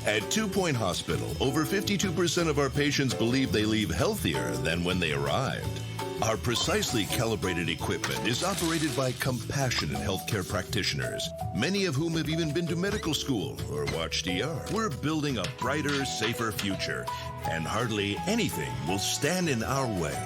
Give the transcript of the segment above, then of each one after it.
At 2 Point Hospital, over 52% of our patients believe they leave healthier than when they arrived. Our precisely calibrated equipment is operated by compassionate healthcare practitioners, many of whom have even been to medical school or watched ER. We're building a brighter, safer future, and hardly anything will stand in our way.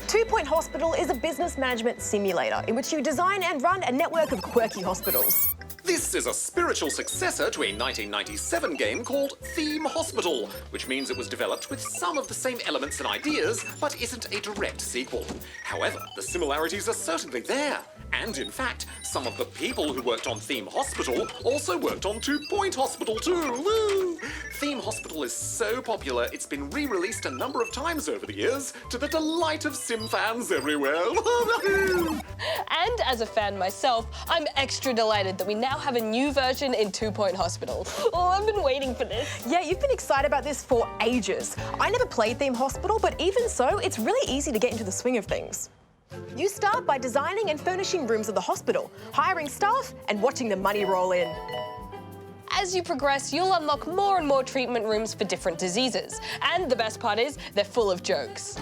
2 Point Hospital is a business management simulator in which you design and run a network of quirky hospitals. This is a spiritual successor to a 1997 game called Theme Hospital, which means it was developed with some of the same elements and ideas, but isn't a direct sequel. However, the similarities are certainly there. And in fact, some of the people who worked on Theme Hospital also worked on 2 Point Hospital too. Woo! Theme Hospital is so popular, it's been re-released a number of times over the years, to the delight of sim fans everywhere. And as a fan myself, I'm extra delighted that we now have a new version in 2 Point Hospital. Oh, I've been waiting for this. Yeah, you've been excited about this for ages. I never played Theme Hospital, but even so, it's really easy to get into the swing of things. You start by designing and furnishing rooms of the hospital, hiring staff, and watching the money roll in. As you progress, you'll unlock more and more treatment rooms for different diseases. And the best part is, they're full of jokes.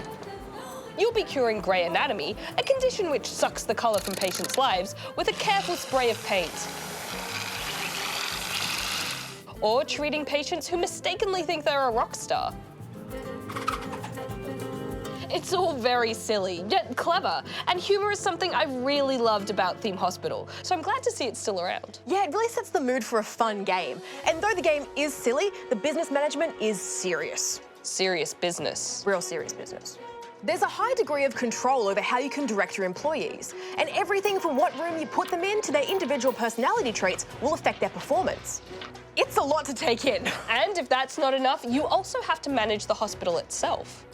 You'll be curing grey anatomy, a condition which sucks the colour from patients' lives, with a careful spray of paint. Or treating patients who mistakenly think they're a rock star. It's all very silly, yet clever, and humour is something I really loved about Theme Hospital, so I'm glad to see it's still around. Yeah, it really sets the mood for a fun game. And though the game is silly, the business management is serious. Serious business. Real serious business. There's a high degree of control over how you can direct your employees, and everything from what room you put them in to their individual personality traits will affect their performance. It's a lot to take in. And if that's not enough, you also have to manage the hospital itself.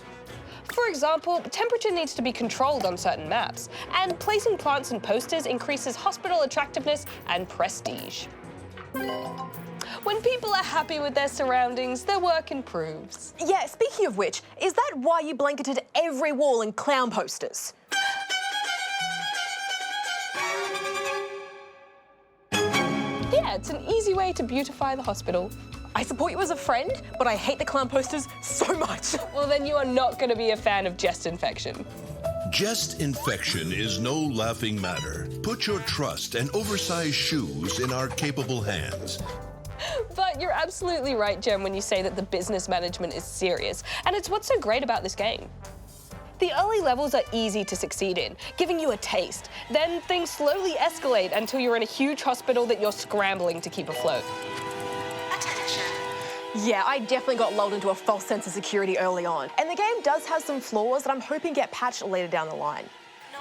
For example, temperature needs to be controlled on certain maps, and placing plants and posters increases hospital attractiveness and prestige. When people are happy with their surroundings, their work improves. Yeah, speaking of which, is that why you blanketed every wall in clown posters? Yeah, it's an easy way to beautify the hospital. I support you as a friend, but I hate the clown posters so much. Well, then you are not going to be a fan of Jest Infection. Jest Infection is no laughing matter. Put your trust and oversized shoes in our capable hands. But you're absolutely right, Gem, when you say that the business management is serious, and it's what's so great about this game. The early levels are easy to succeed in, giving you a taste. Then things slowly escalate until you're in a huge hospital that you're scrambling to keep afloat. Yeah, I definitely got lulled into a false sense of security early on. And the game does have some flaws that I'm hoping get patched later down the line.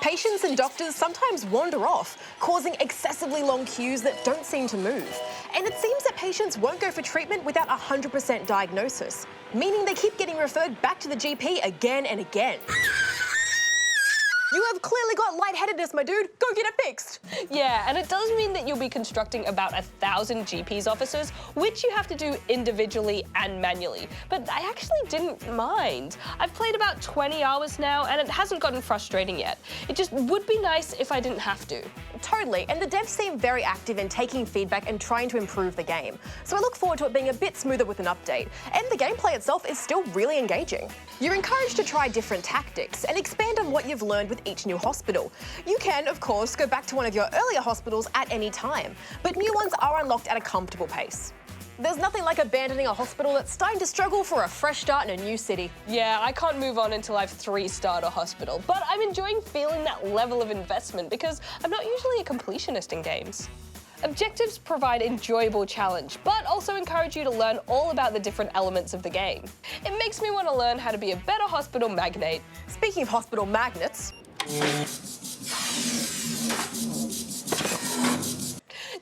Patients and doctors sometimes wander off, causing excessively long queues that don't seem to move. And it seems that patients won't go for treatment without 100% diagnosis, meaning they keep getting referred back to the GP again and again. You have clearly got lightheadedness, my dude. Go get it fixed. Yeah, and it does mean that you'll be constructing about 1,000 GP's offices, which you have to do individually and manually. But I actually didn't mind. I've played about 20 hours now, and it hasn't gotten frustrating yet. It just would be nice if I didn't have to. Totally, and the devs seem very active in taking feedback and trying to improve the game. So I look forward to it being a bit smoother with an update. And the gameplay itself is still really engaging. You're encouraged to try different tactics and expand on what you've learned with each new hospital. You can, of course, go back to one of your earlier hospitals at any time, but new ones are unlocked at a comfortable pace. There's nothing like abandoning a hospital that's starting to struggle for a fresh start in a new city. Yeah, I can't move on until I've 3-starred a hospital, but I'm enjoying feeling that level of investment because I'm not usually a completionist in games. Objectives provide enjoyable challenge, but also encourage you to learn all about the different elements of the game. It makes me want to learn how to be a better hospital magnate. Speaking of hospital magnets,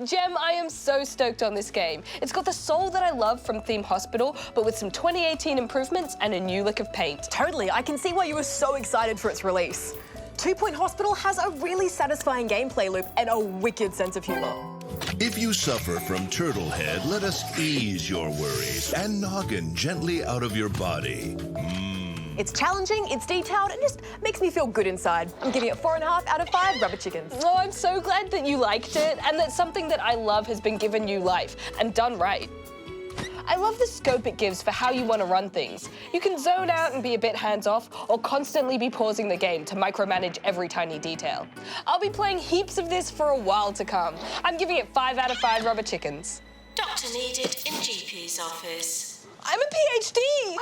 Gem, I am so stoked on this game. It's got the soul that I love from Theme Hospital, but with some 2018 improvements and a new lick of paint. Totally, I can see why you were so excited for its release. 2 Point Hospital has a really satisfying gameplay loop and a wicked sense of humour. If you suffer from turtle head, let us ease your worries and noggin gently out of your body. It's challenging, it's detailed, and just makes me feel good inside. I'm giving it 4.5 out of 5 rubber chickens. Oh, I'm so glad that you liked it and that something that I love has been given new life and done right. I love the scope it gives for how you want to run things. You can zone out and be a bit hands-off, or constantly be pausing the game to micromanage every tiny detail. I'll be playing heaps of this for a while to come. I'm giving it 5 out of 5 rubber chickens. Doctor needed in GP's office. I'm a PhD!